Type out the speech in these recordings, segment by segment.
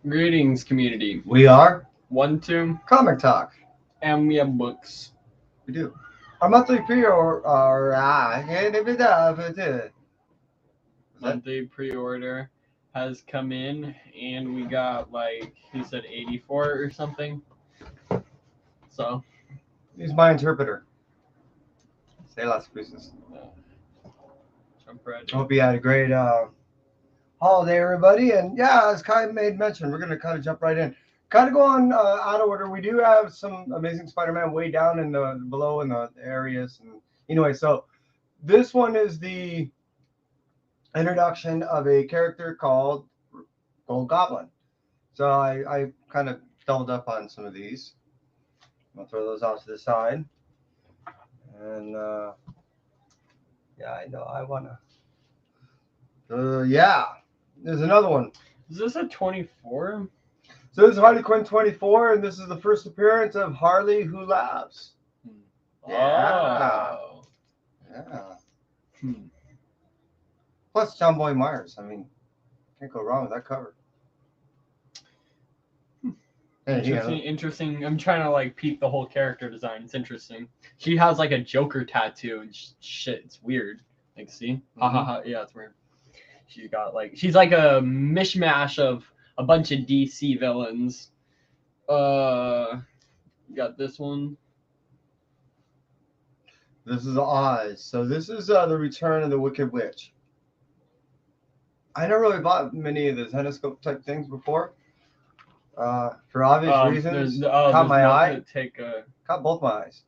Greetings, community. We are 1, 2, Comic Talk. and we have books. We do. Our monthly pre-order. Monthly pre-order has come in, and we got like he said 84 or something. So He's my interpreter. Say lots of pieces. jump right Hope you had a great holiday, everybody. And yeah, as Kai made mention, we're gonna kind of jump right in. Kind of go on out of order. We do have some Amazing Spider-Man way down in the below in the areas. And anyway, so this one is the introduction of a character called Gold Goblin. So I kind of doubled up on some of these. I'm gonna throw those off to the side. And yeah, I know I wanna. Yeah, there's another one. Is this a 24? So this is Harley Quinn 24, and this is the first appearance of Harley Who Laughs. Yeah. Oh. Yeah. Hmm. Plus John Boy Myers. I mean, can't go wrong with that cover. Hey, Interesting. I'm trying to like peek the whole character design. It's interesting. She has like a Joker tattoo and shit. It's weird. Like, see? Yeah, it's weird. She's like a mishmash of a bunch of DC villains. Got this one. This is Oz. So this is the Return of the Wicked Witch. I never really bought many of the Zenoscope type things before. For obvious reasons. Caught my eye. Caught both my eyes.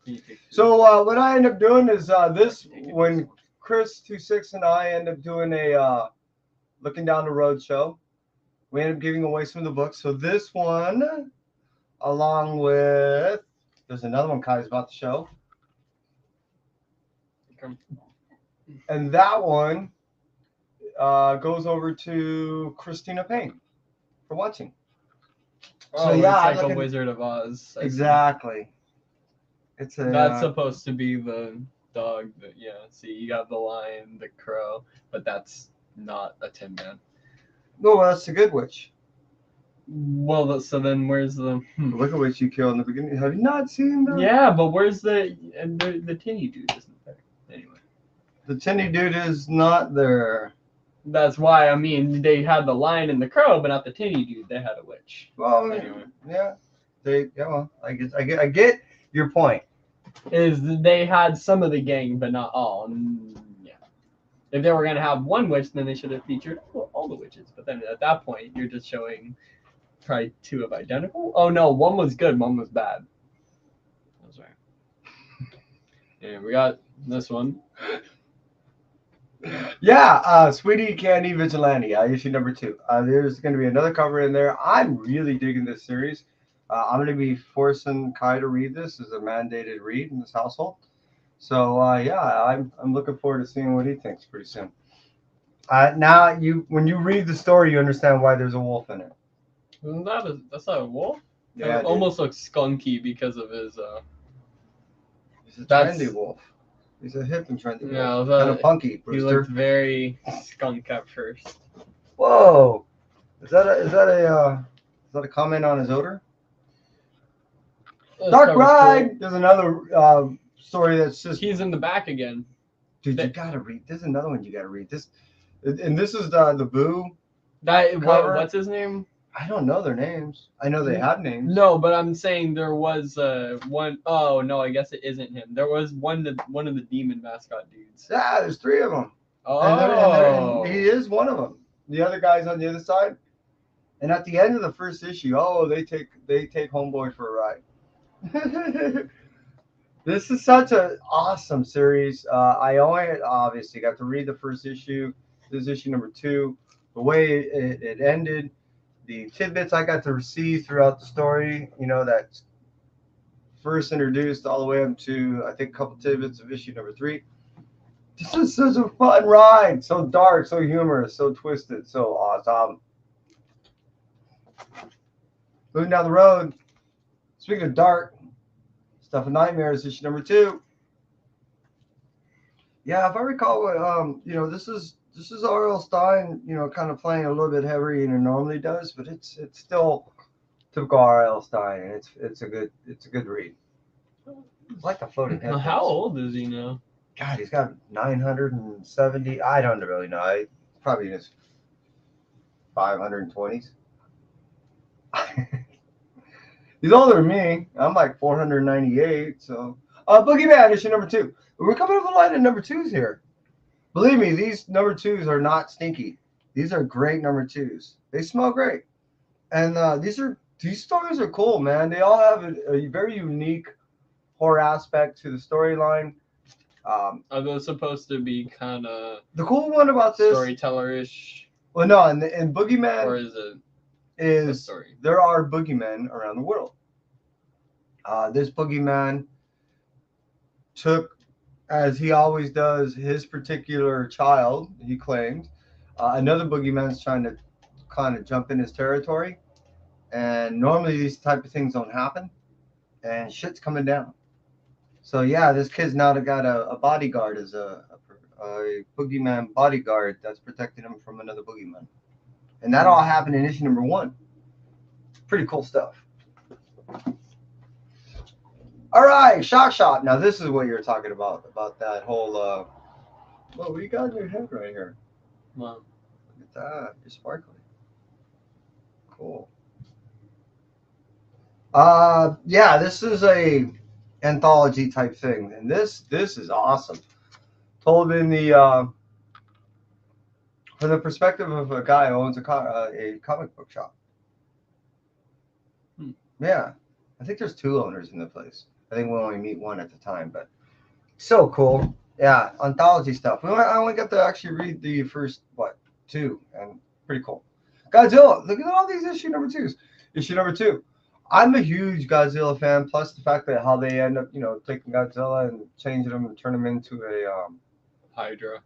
So what I end up doing is this, when Chris 26 and I end up doing a Looking Down the Road show, we end up giving away some of the books. So this one, along with, there's another one Kai's about to show. And that one goes over to Christina Payne for watching. So yeah, it's like a Wizard of Oz. Exactly. It's a. That's supposed to be the dog. See, you got the lion, the crow, but that's not a Tin Man. No, that's the Good Witch. Well, so then where's the Wicked Witch you killed in the beginning? Have you not seen that? Yeah, but where's the tinny dude? Isn't there? Anyway, the tinny dude is not there. That's why, I mean, they had the lion and the crow, but not the tinny dude. They had a witch. Well, anyway. Yeah. Well, I get your point. Is they had some of the gang, but not all. And yeah. If they were going to have one witch, then they should have featured all the witches. But then at that point, you're just showing probably two of identical. Oh, no. One was good. One was bad. That's right. And we got this one. Yeah, Sweetie Candy Vigilante, issue number 2. There's going to be another cover in there. I'm really digging this series. I'm going to be forcing Kai to read this as a mandated read in this household. So yeah, I'm looking forward to seeing what he thinks pretty soon. Now, when you read the story, you understand why there's a wolf in it. That's not a wolf? Yeah, it almost looks skunky because of his. He's a trendy wolf. He's a hip and trendy wolf. Kind of punky, Brewster. He looked very skunk at first. Whoa, is that a comment on his odor? Dark Ride. Cool. There's another story that's just. He's in the back again. Dude, you gotta read. There's another one you gotta read. This, and this is the Boo. What's his name? I don't know their names. I know they had names. No, but I'm saying there was one. Oh no, I guess it isn't him. There was one of the demon mascot dudes. Yeah, there's 3 of them. Oh, and he is one of them. The other guy's on the other side. And at the end of the first issue, they take Homeboy for a ride. This is such an awesome series. I only obviously got to read the first issue. This is issue number 2. The way it ended, the tidbits I got to receive throughout the story, that's first introduced all the way up to, I think, a couple tidbits of issue number 3. This is such a fun ride. So dark, so humorous, so twisted, so awesome. Moving down the road, speaking of dark, Stuff of Nightmares, issue number 2. Yeah, if I recall, this is this is R.L. Stein, you know, kind of playing a little bit heavier than it normally does, but it's still typical R.L. Stein, and it's a good read. It's like the floating head. How old is he now? God, he's got 970. I don't really know. Probably in his 520s. He's older than me. I'm like 498. So, Boogeyman issue number 2. We're coming up the line of number 2s here. Believe me, these number 2s are not stinky. These are great number 2s. They smell great, and these stories are cool, man. They all have a very unique horror aspect to the storyline. Are those supposed to be kind of The cool one about this storyteller-ish, well, no, in Boogeyman or is it a is story? there are boogeymen around the world. This boogeyman took, as he always does, his particular child, he claimed. Another boogeyman's trying to kind of jump in his territory. And normally these type of things don't happen. And shit's coming down. So yeah, this kid's now got a bodyguard as a boogeyman bodyguard that's protecting him from another boogeyman. And that all happened in issue number 1. Pretty cool stuff. All right, Shock Shop. Now this is what you're talking about that whole. What do you got in your head right here? Wow. Look at that. You're sparkling. Cool. Yeah, this is a anthology type thing, and this is awesome. Told in the from the perspective of a guy who owns a comic book shop. Yeah, I think there's 2 owners in the place. I think we only meet one at the time, but so cool. Yeah, anthology stuff. I only got to actually read the first 2, and pretty cool. Godzilla. Look at all these issue number 2s. Issue number 2. I'm a huge Godzilla fan. Plus the fact that how they end up, taking Godzilla and changing him and turn him into a Hydra.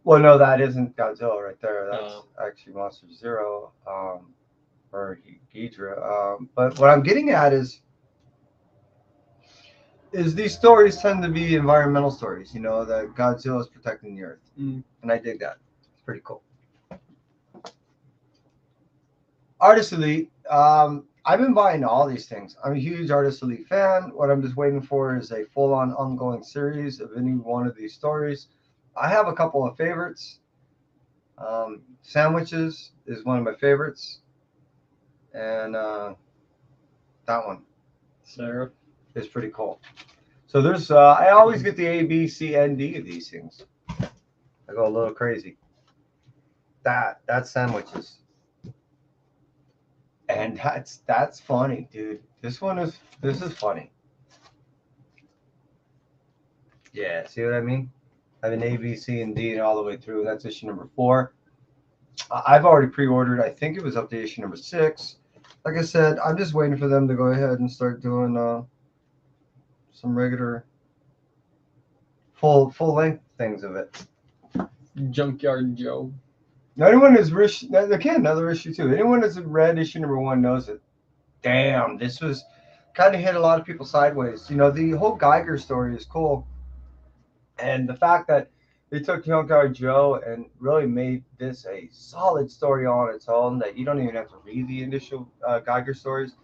Well, no, that isn't Godzilla right there. That's actually Monster Zero, or Ghidra. But what I'm getting at is these stories tend to be environmental stories. That Godzilla is protecting the Earth, and I dig that. It's pretty cool. Artist Elite. I've been buying all these things. I'm a huge Artist Elite fan. What I'm just waiting for is a full-on ongoing series of any one of these stories. I have a couple of favorites. Sandwiches is one of my favorites. And that one. Seraph. Is pretty cool. So there's, I always get the A, B, C, and D of these things. I go a little crazy. That's Sandwiches. And that's funny, dude. This is funny. Yeah, see what I mean? I have an A, B, C, and D and all the way through. That's issue number 4. I've already pre-ordered. I think it was up to issue number 6. Like I said, I'm just waiting for them to go ahead and start doing some regular full length things of it. Junkyard Joe. Anyone who's again, another issue too. Anyone that's read issue number 1 knows it. Damn, this was kind of hit a lot of people sideways. The whole Geiger story is cool, and the fact that they took Junkyard Joe and really made this a solid story on its own, that you don't even have to read the initial Geiger stories,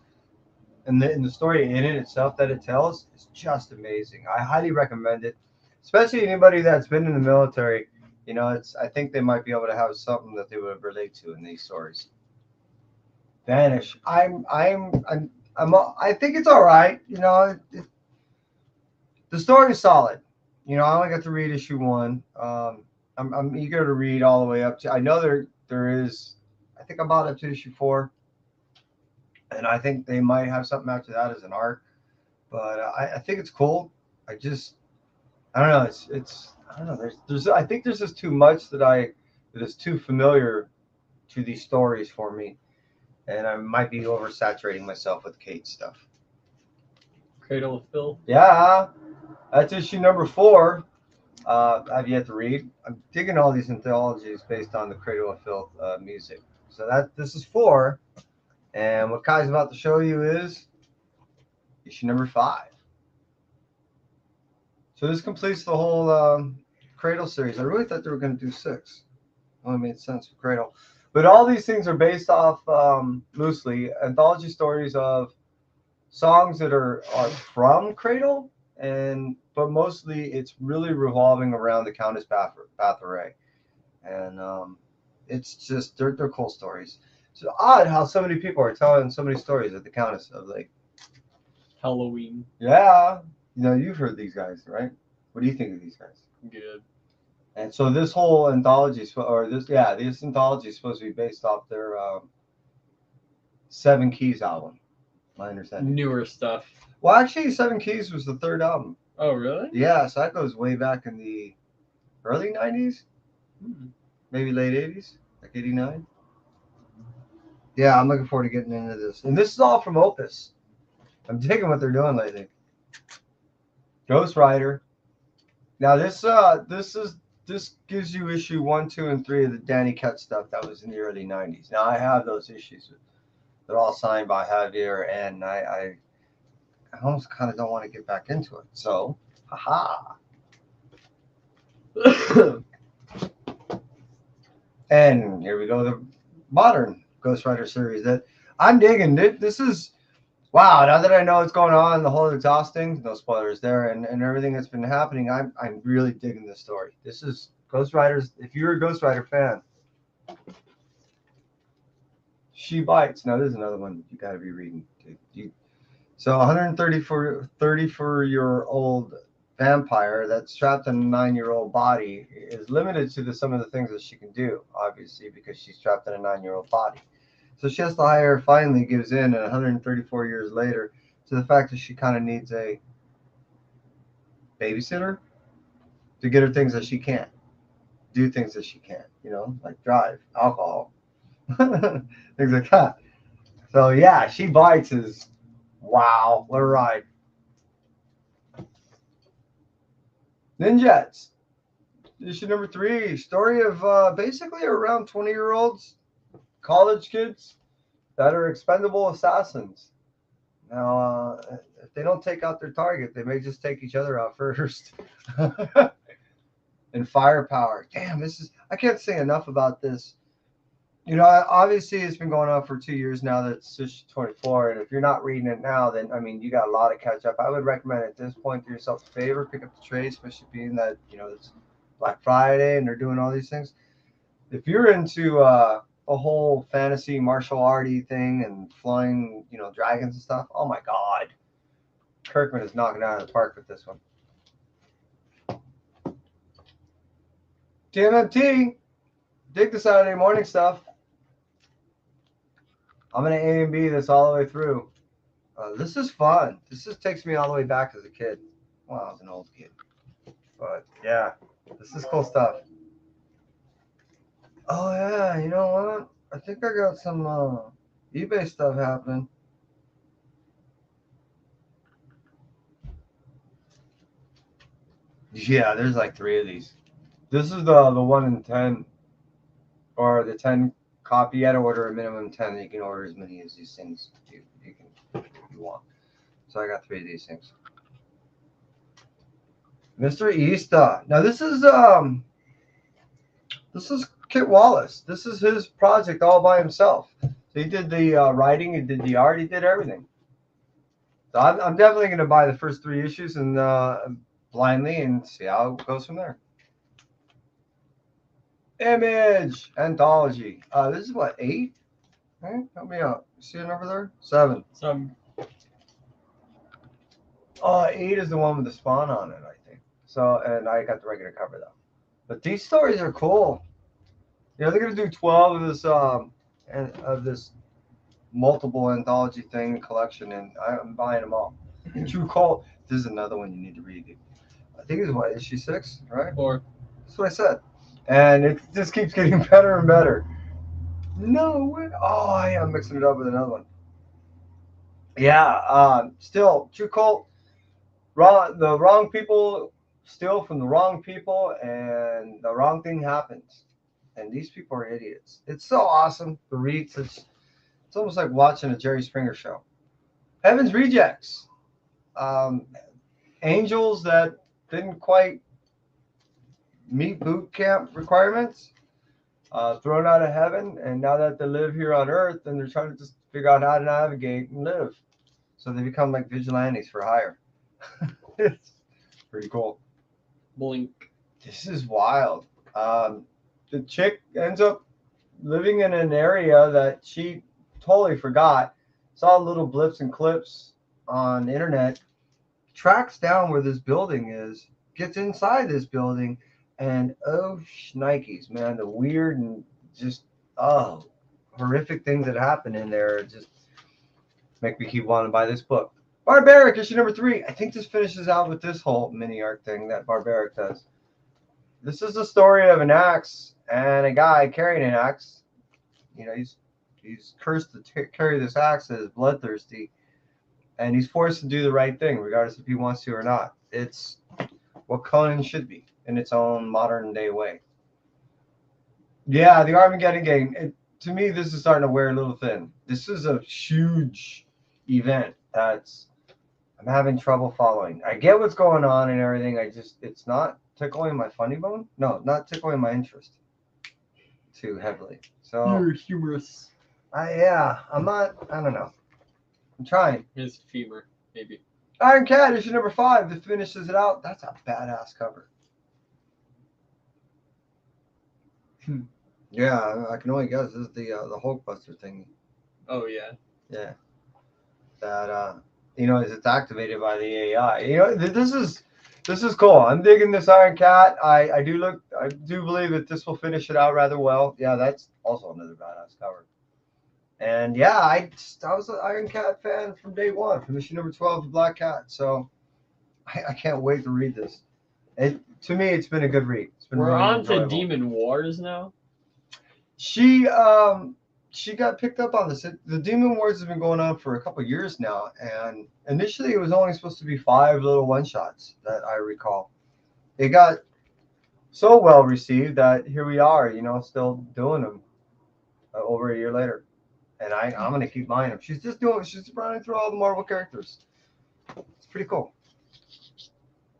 and the story in it itself that it tells is just amazing. I highly recommend it, especially anybody that's been in the military. I think they might be able to have something that they would relate to in these stories. Vanish. I think it's all right. The story is solid. I only got to read issue 1. I'm eager to read all the way up to. I know there is. I think I'm about up to issue 4, and I think they might have something after that as an arc. But I think it's cool. I don't know. It's I don't know. I think there's just too much that is too familiar to these stories for me, and I might be oversaturating myself with Kate stuff. Cradle of Filth. Yeah, that's issue number 4. I've yet to read. I'm digging all these anthologies based on the Cradle of Filth music. So this is 4, and what Kai's about to show you is issue number 5. So this completes the whole Cradle series. I really thought they were going to do 6. Only made sense for Cradle. But all these things are based off, loosely, anthology stories of songs that are from Cradle, but mostly it's really revolving around the Countess Bathory. And it's just, they're cool stories. It's odd how so many people are telling so many stories of the Countess of like Halloween. Yeah, you've heard these guys, right? What do you think of these guys? Good. And so this whole anthology, this anthology is supposed to be based off their Seven Keys album. My understanding. Newer stuff. Well, actually, Seven Keys was the 3rd album. Oh, really? Yeah, so that goes way back in the early 90s, maybe late 80s, like 89. Yeah, I'm looking forward to getting into this. And this is all from Opus. I'm digging what they're doing lately. Ghost Rider. Now this gives you issue 1, 2, and 3 of the Danny Ketch stuff that was in the early 90s. Now I have those issues. They're all signed by Javier, and I almost kind of don't want to get back into it. So, haha. And here we go, the modern Ghost Rider series that I'm digging. This is, wow, now that I know what's going on, the whole exhausting, no spoilers there, and everything that's been happening, I'm really digging this story. This is Ghost Riders. If you're a Ghost Rider fan, She Bites. Now, this is another one you got to be reading. So 134-year-old vampire that's trapped in a 9-year-old body is limited to some of the things that she can do, obviously, because she's trapped in a 9-year-old body. So she has to hire, finally gives in, and 134 years later, to the fact that she kind of needs a babysitter to get her things that she can't, do things that she can't, like drive, alcohol, things like that. So yeah, She Bites is, wow, what a ride. Ninjets, issue number 3, story of basically around 20-year-olds, college kids that are expendable assassins. Now, if they don't take out their target, they may just take each other out first. And firepower. Damn, I can't say enough about this. Obviously it's been going on for 2 years now. That's issue 24. And if you're not reading it now, then, you got a lot of catch up. I would recommend at this point, do yourself a favor, pick up the trade, especially being that, it's Black Friday and they're doing all these things. If you're into a whole fantasy martial arty thing and flying, dragons and stuff, oh my God. Kirkman is knocking it out of the park with this one. TMMT, dig the Saturday morning stuff. I'm going to A and B this all the way through. This is fun. This just takes me all the way back as a kid. Well, I was an old kid. But, yeah, this is cool stuff. Oh, yeah, you know what? I think I got some eBay stuff happening. Yeah, there's like 3 of these. This is the 1 in 10, or the 10 copy. You had to order a minimum 10. You can order as many as these things you want. So I got 3 of these things. Mr. Easta. Now this is Kit Wallace. This is his project all by himself. So he did the writing, he did the art, he did everything. So I'm definitely going to buy the first 3 issues and blindly and see how it goes from there. Image anthology. This is what, 8? Hey, help me out. See a number there? 7. Some. 8 is the one with the Spawn on it, I think. So, and I got the regular cover though. But these stories are cool. They're gonna do 12 of this multiple anthology thing collection, and I'm buying them all. True Cult. This is another one you need to read. I think it's what, issue 6, right? 4. That's what I said. And it just keeps getting better and better. No way. Oh, I'm mixing it up with another one. Yeah, still, True Cult. The wrong people steal from the wrong people, and the wrong thing happens. And these people are idiots. It's so awesome to read. It's almost like watching a Jerry Springer show. Heaven's Rejects. Angels that didn't quite meet boot camp requirements, thrown out of heaven, and now that they live here on Earth, and they're trying to just figure out how to navigate and live. So they become like vigilantes for hire. It's pretty cool. Blink. This is wild. The chick ends up living in an area that she totally forgot. Saw little blips and clips on the internet. Tracks down where this building is. Gets inside this building, and oh shnikes, man, the weird and just horrific things that happen in there just make me keep wanting to buy this book. Barbaric, issue number 3. I think this finishes out with this whole mini arc thing that Barbaric does. This is the story of an axe and a guy carrying an axe. You know, he's cursed to carry this axe that is bloodthirsty, and he's forced to do the right thing, regardless if he wants to or not. It's what Conan should be in its own modern day way. Yeah, the Armageddon game. To me, this is starting to wear a little thin. This is a huge event I'm having trouble following. I get what's going on and everything. It's not tickling my funny bone. No, not tickling my interest too heavily. So You're humorous. I'm not. I don't know. I'm trying. His femur, maybe. Iron Cat issue number 5 that finishes it out. That's a badass cover. Yeah, I can only guess this is the Hulkbuster thingy. Oh yeah. Yeah. That it's activated by the AI. This is cool. I'm digging this Iron Cat. I do believe that this will finish it out rather well. Yeah, that's also another badass cover. And yeah, I was an Iron Cat fan from day one, from issue number 12 of Black Cat. So I can't wait to read this. To me, it's been a good read. It's been We're really on enjoyable. to Demon Wars now. She got picked up on this. The Demon Wars has been going on for a couple of years now, and initially it was only supposed to be 5 little one-shots that I recall. It got so well received that here we are, still doing them over a year later. And I'm going to keep buying them. She's running through all the Marvel characters. It's pretty cool.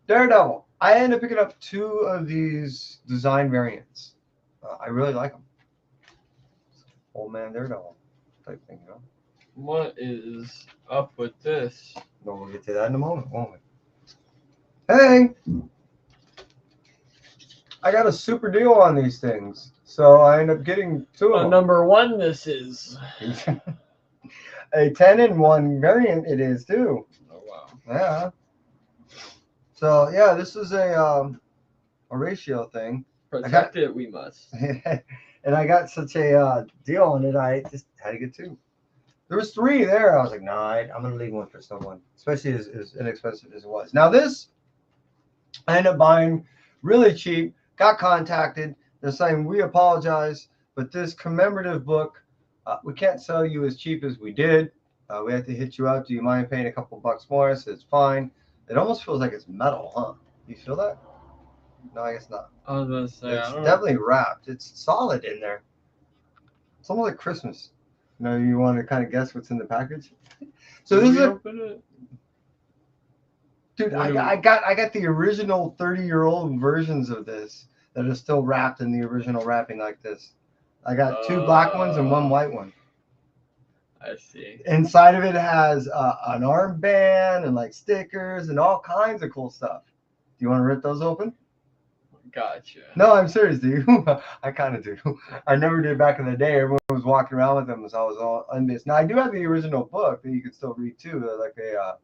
Daredevil. I ended up picking up 2 of these design variants. I really like them. Old man Daredevil type thing, What is up with this? Well, we'll get to that in a moment, won't we? Hey! I got a super deal on these things, so I end up getting 2 of them. Number 1, this is. A 10-in-1 variant it is, too. Oh, wow. Yeah. So, yeah, this is a ratio thing. Protect it, we must. And I got such a deal on it, I just had to get 2. There was 3 there. I was like, no, I'm going to leave one for someone, especially as inexpensive as it was. Now, this, I ended up buying really cheap, got contacted. They're saying, we apologize, but this commemorative book, we can't sell you as cheap as we did. We have to hit you up. Do you mind paying a couple bucks more? I said, it's fine. It almost feels like it's metal, huh? You feel that? No, I guess not. I was going to say, It's definitely wrapped. It's solid in there. It's almost like Christmas. You want to kind of guess what's in the package? So this is open it? Dude, I got the original 30-year-old versions of this that are still wrapped in the original wrapping like this. I got 2 black ones and 1 white one. I see. Inside of it has an armband and like stickers and all kinds of cool stuff. Do you want to rip those open? Gotcha. No, I'm serious, dude. I kind of do. I never did back in the day. Everyone was walking around with them, so I was all unmissed. Now, I do have the original book that you can still read, too. Like I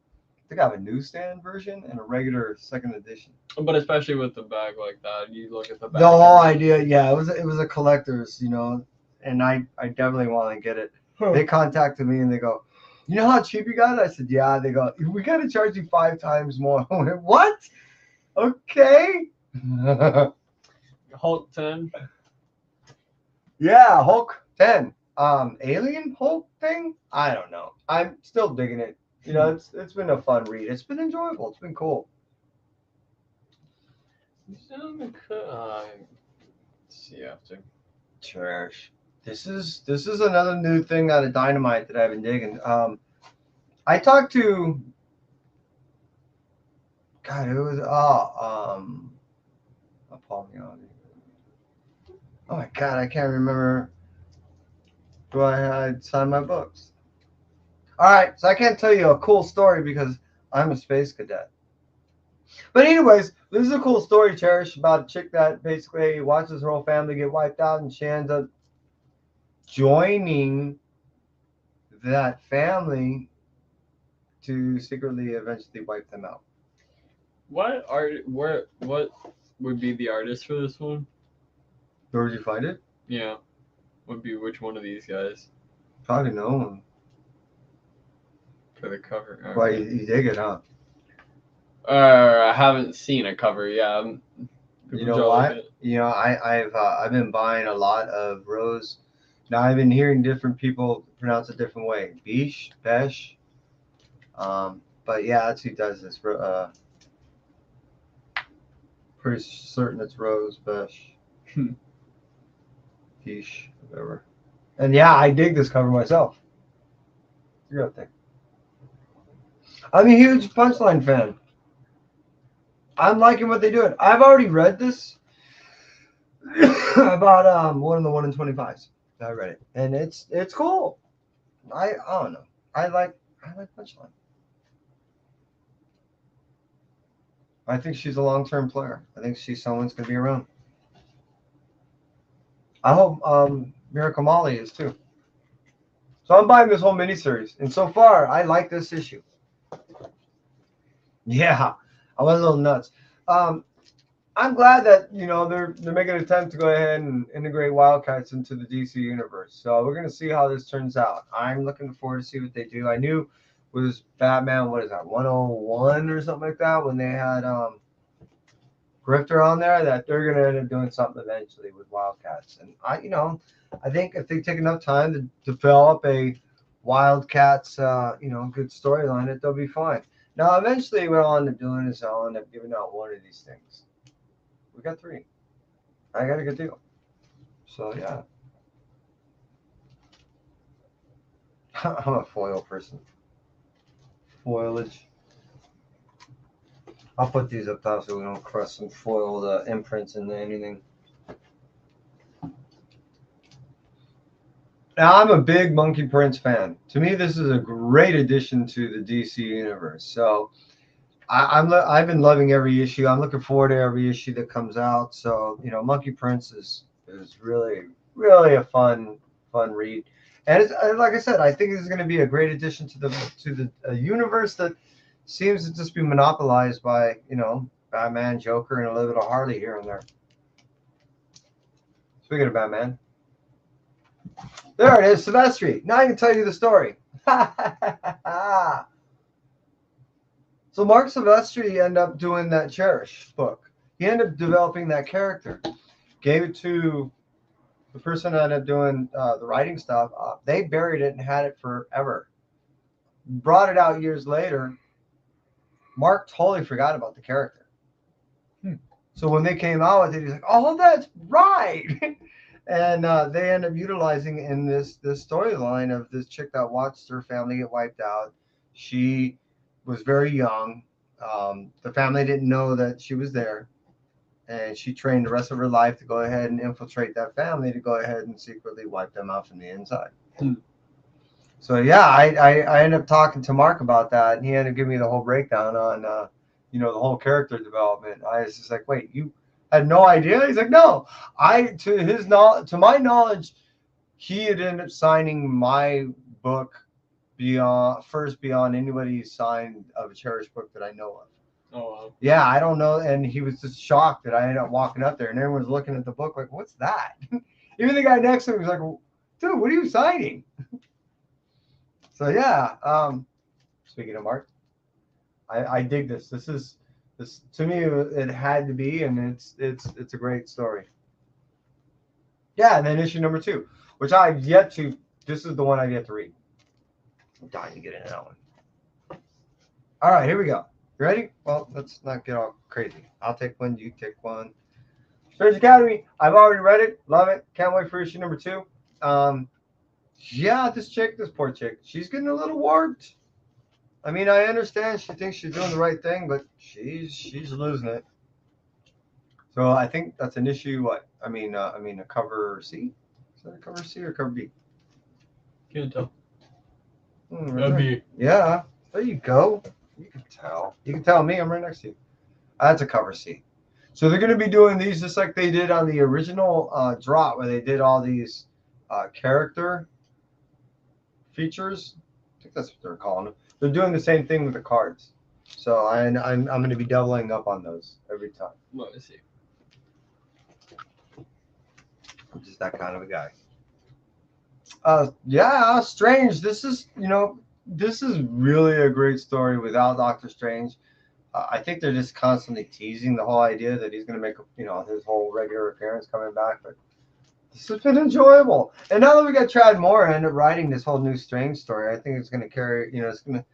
think I have a newsstand version and a regular 2nd edition. But especially with the bag like that, you look at the bag. The whole idea, yeah, it was a collector's, and I definitely want to get it. They contacted me and they go, you know how cheap you got it? I said, yeah. They go, we got to charge you 5 times more. I went, what? Okay. Hulk 10. Yeah, Hulk 10. Alien Hulk thing? I don't know. I'm still digging it. It's been a fun read. It's been enjoyable. It's been cool. Let's see after. Trash. This is another new thing out of Dynamite that I've been digging. I talked to Polyology. Oh my God, I can't remember who I had sign my books. All right, so I can't tell you a cool story because I'm a space cadet. But anyways, this is a cool story, Cherish, about a chick that basically watches her whole family get wiped out, and she ends up joining that family to secretly eventually wipe them out. What would be the artist for this one? Where did you find it? Yeah, would be which one of these guys Probably no one. for the cover? Okay. Why you dig it, huh? I haven't seen a cover. Yeah. You know why? You know, I've been buying a lot of rose. Now I've been hearing different people pronounce it different way. Besh, Besh. But yeah, that's who does this. Pretty certain it's Rose, Besh, Besh, whatever. And yeah, I dig this cover myself. It's a real thing. I'm a huge Punchline fan. I'm liking what they do. I've already read this about one of the 1 in 25s. I read it, and it's cool. I don't know. I like Punchline. I think she's a long-term player. I think she's someone's going to be around. I hope Miracle Molly is too. So I'm buying this whole miniseries, and so far I like this issue. Yeah, I went a little nuts. I'm glad that they're making an attempt to go ahead and integrate Wildcats into the DC universe. So we're gonna see how this turns out. I'm looking forward to see what they do. I knew with Batman, what is that, 101 or something like that, when they had Grifter on there, that they're gonna end up doing something eventually with Wildcats. And I think if they take enough time to develop a Wildcats, good storyline, they'll be fine. Now, eventually, what I'll end up doing is I'll end up giving out one of these things. We got 3. I got a good deal. So, yeah. I'm a foil person. Foilage. I'll put these up top so we don't crush some foiled imprints into anything. Now, I'm a big Monkey Prince fan. To me, this is a great addition to the DC universe. So, I've been loving every issue. I'm looking forward to every issue that comes out. So, Monkey Prince is really, really a fun read. And it's, like I said, I think this is going to be a great addition to the universe that seems to just be monopolized by, Batman, Joker, and a little bit of Harley here and there. Speaking of Batman, there it is, Silvestri. Now I can tell you the story. So Mark Silvestri ended up doing that Cherish book. He ended up developing that character. Gave it to the person that ended up doing the writing stuff. They buried it and had it forever. Brought it out years later. Mark totally forgot about the character. So when they came out with it, he's like, "Oh, that's right." And they end up utilizing in this storyline of this chick that watched her family get wiped out. She was very young. The family didn't know that she was there. And she trained the rest of her life to go ahead and infiltrate that family to go ahead and secretly wipe them out from the inside. So, yeah, I ended up talking to Mark about that, and he ended up giving me the whole breakdown on, the whole character development. I was just like, wait, you had no idea? He's like, no. To my knowledge, he had ended up signing my book beyond anybody signed of a Cherish book that I know of. Oh, wow. Yeah, I don't know. And he was just shocked that I ended up walking up there and everyone's looking at the book like, what's that? Even the guy next to him was like, dude, what are you signing? So yeah, speaking of Mark, I dig this. This to me, it had to be, and it's a great story. Yeah, and then issue number 2, which I've yet to. This is the one I've yet to read. I'm dying to get into that one. All right, here we go. You ready? Well, let's not get all crazy. I'll take one. You take one. Strange Academy. I've already read it. Love it. Can't wait for issue number 2. Yeah, this poor chick, she's getting a little warped. I mean, I understand she thinks she's doing the right thing, but she's losing it. So I think that's an issue. What I mean, a cover C. Is that a cover C or cover B? Can't tell. Right A there. B. Yeah, there you go. You can tell. You can tell me. I'm right next to you. That's a cover C. So they're going to be doing these just like they did on the original drop, where they did all these character features. I think that's what they're calling them. They're doing the same thing with the cards. So I'm going to be doubling up on those every time. Let me see. I'm just that kind of a guy. Yeah, Strange. This is really a great story without Doctor Strange. I think they're just constantly teasing the whole idea that he's going to make, his whole regular appearance coming back. But this has been enjoyable. And now that we got Tradd Moore in writing this whole new Strange story, I think it's going to carry, it's going to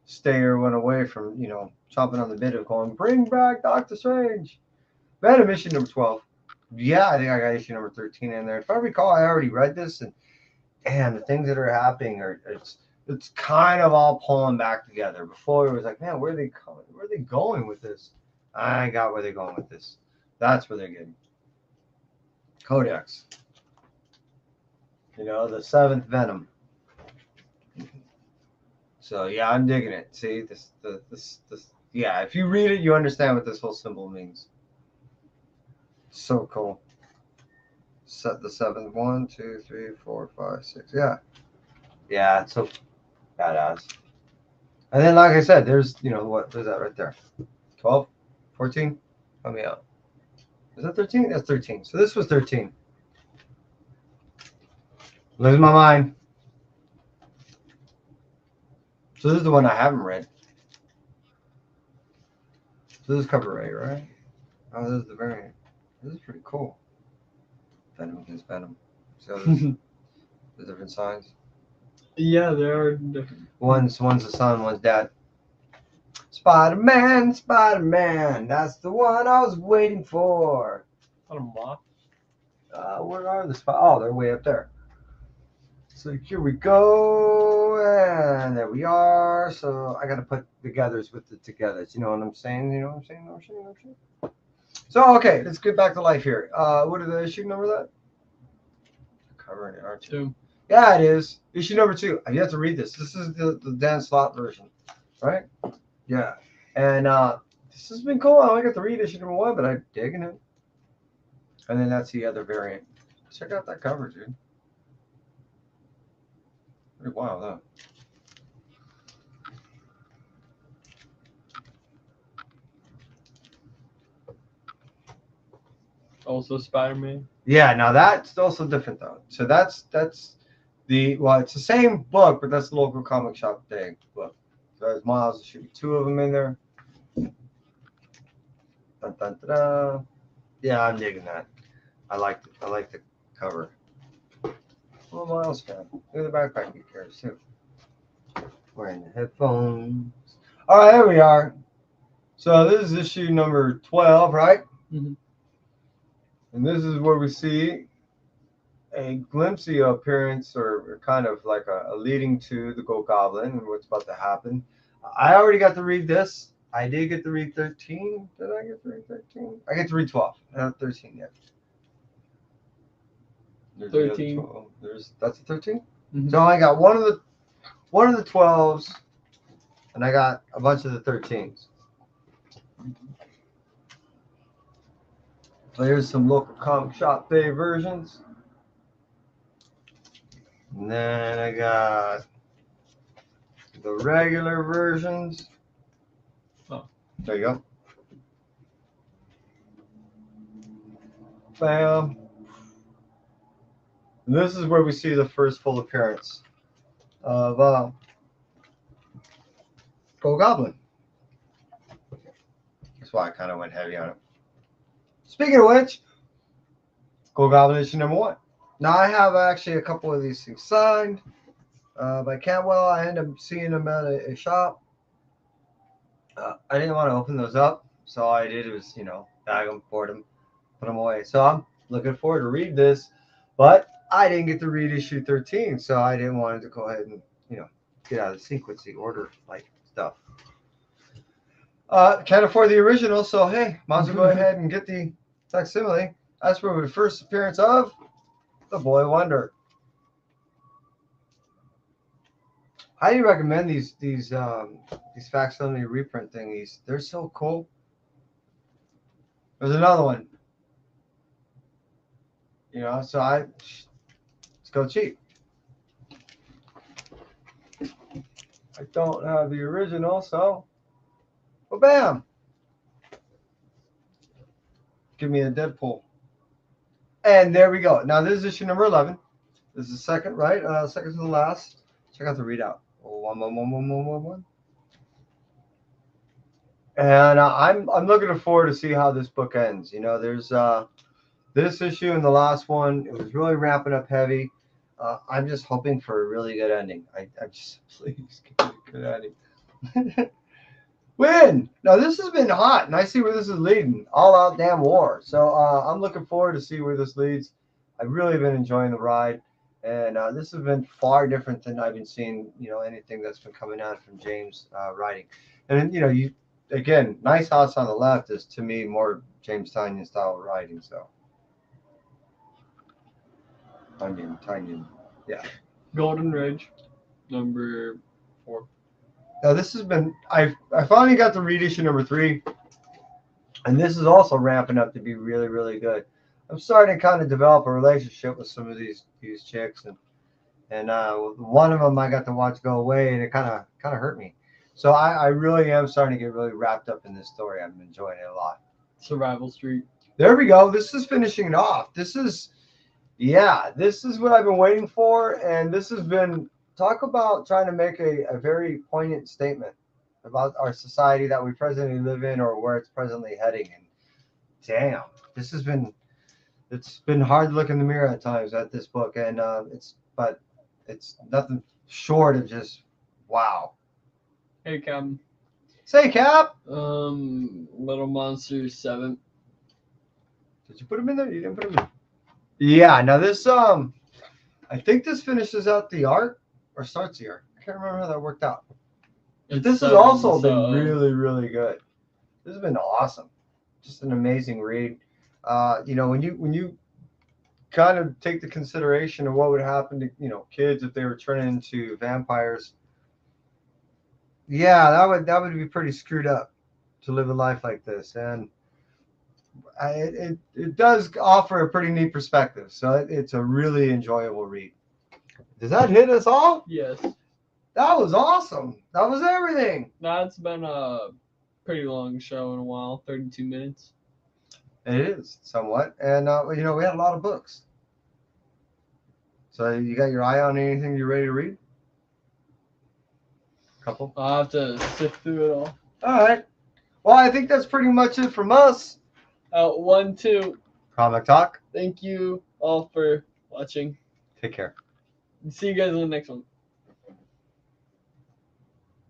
stay everyone away from, chomping on the bit of going, bring back Doctor Strange. Venom issue number 12. Yeah, I think I got issue number 13 in there. If I recall, I already read this, and the things that are happening it's kind of all pulling back together. Before it was like, man, where are they going with this? I got where they're going with this. That's where they're getting. Codex. The 7th Venom. So yeah, I'm digging it. See this. Yeah, if you read it, you understand what this whole symbol means. So cool. Set the 7th. 1, 2, 3, 4, 5, 6. Yeah, it's so badass. And then, like I said, there's what is that right there? 12, 14. Help me out. Is that 13? That's 13. So this was 13. Losing my mind. So this is the one I haven't read. So this is cover A, right? Oh, this is the variant. This is pretty cool. Venom against Venom. So the different signs. Yeah, there are different. One's the son, one's dad. Spider-Man. That's the one I was waiting for. Not a moth. Where are the spots? Oh, they're way up there. So here we go, and there we are. So I got to put the togethers with the togethers. You know what I'm saying? So okay, let's get back to life here. What is the issue number that? Covering it, aren't you? 2. Yeah, it is. Issue number 2. You have to read this. This is the Dan Slott version, right? Yeah. And this has been cool. I only got to read issue number 1, but I'm digging it. And then that's the other variant. Check out that cover, dude. Pretty wild, huh? Also Spider-Man. Yeah, now that's also different though. So that's it's the same book, but that's the local comic shop day book. So there's Miles, there should be 2 of them in there. Dun, dun, dun, dun. Yeah, I'm digging that. I like the cover. I'm a Miles fan. Look at the backpack he carries too. Wearing the headphones. All right, here we are. So this is issue number 12, right? Mm-hmm. And this is where we see a glimpsey appearance, or kind of like a leading to the Gold Goblin and what's about to happen. I already got to read this. I did get to read 13. Did I get to read 13? I get to read 12. Not 13 yet. There's 13. That's a 13? Mm-hmm. So I got one of the 12s, and I got a bunch of the 13s. So here's some local comic shop day versions. And then I got the regular versions. Oh. There you go. Bam. And this is where we see the first full appearance of Gold Goblin. That's why I kind of went heavy on it. Speaking of which, Gold Goblin issue number 1. Now I have actually a couple of these things signed by Cantwell. I ended up seeing them at a shop. I didn't want to open those up, so all I did was, bag them, board them, put them away. So I'm looking forward to read this, but I didn't get to read issue 13, so I didn't want to go ahead and, get out of the sequencing order like stuff. Can't afford the original, so hey, might as well go ahead and get the facsimile. That's for the first appearance of the Boy Wonder. Highly recommend these facsimile reprint thingies. They're so cool. There's another one. You know, so let's go cheap. I don't have the original, so well, bam. Give me a Deadpool. And there we go. Now this is issue number 11. This is the second, right? Second to the last. Check out the readout. 1111111. And I'm looking forward to see how this book ends. You know, there's this issue and the last one. It was really ramping up heavy. I'm just hoping for a really good ending. I just please give me a good ending. Win! Now this has been hot, and I see where this is leading. All out damn war. So I'm looking forward to see where this leads. I've really been enjoying the ride, and this has been far different than I've been seeing. You know, anything that's been coming out from James writing. And you know, again, Nice House on the left is to me more James Tynion style of writing. So Tynion, yeah. Golden Ridge, number 4. Now this has been I finally got to read issue number 3, and this is also ramping up to be really, really good. I'm starting to kind of develop a relationship with some of these chicks, and one of them I got to watch go away, and it kind of hurt me. So I really am starting to get really wrapped up in this story. I'm enjoying it a lot. Survival Street. There we go. This is finishing it off. This is what I've been waiting for, and this has been. Talk about trying to make a very poignant statement about our society that we presently live in or where it's presently heading. And damn, it's been hard to look in the mirror at times at this book, and it's nothing short of just wow. Hey, Cap. Say, Cap. Little Monsters 7. Did you put them in there? You didn't put them in. Yeah. Now this I think this finishes out the arc. Or starts here. I can't remember how that worked out. But this has also been really, really good. This has been awesome. Just an amazing read. You know, when you kind of take the consideration of what would happen to, you know, kids if they were turning into vampires. Yeah, that would be pretty screwed up to live a life like this. And it does offer a pretty neat perspective. So it's a really enjoyable read. Does that hit us all? Yes. That was awesome. That was everything. That's been a pretty long show in a while, 32 minutes. It is, somewhat. And, you know, we had a lot of books. So you got your eye on anything you're ready to read? Couple? I'll have to sift through it all. All right. Well, I think that's pretty much it from us. 1, 2. Comic Talk. Thank you all for watching. Take care. See you guys in the next one.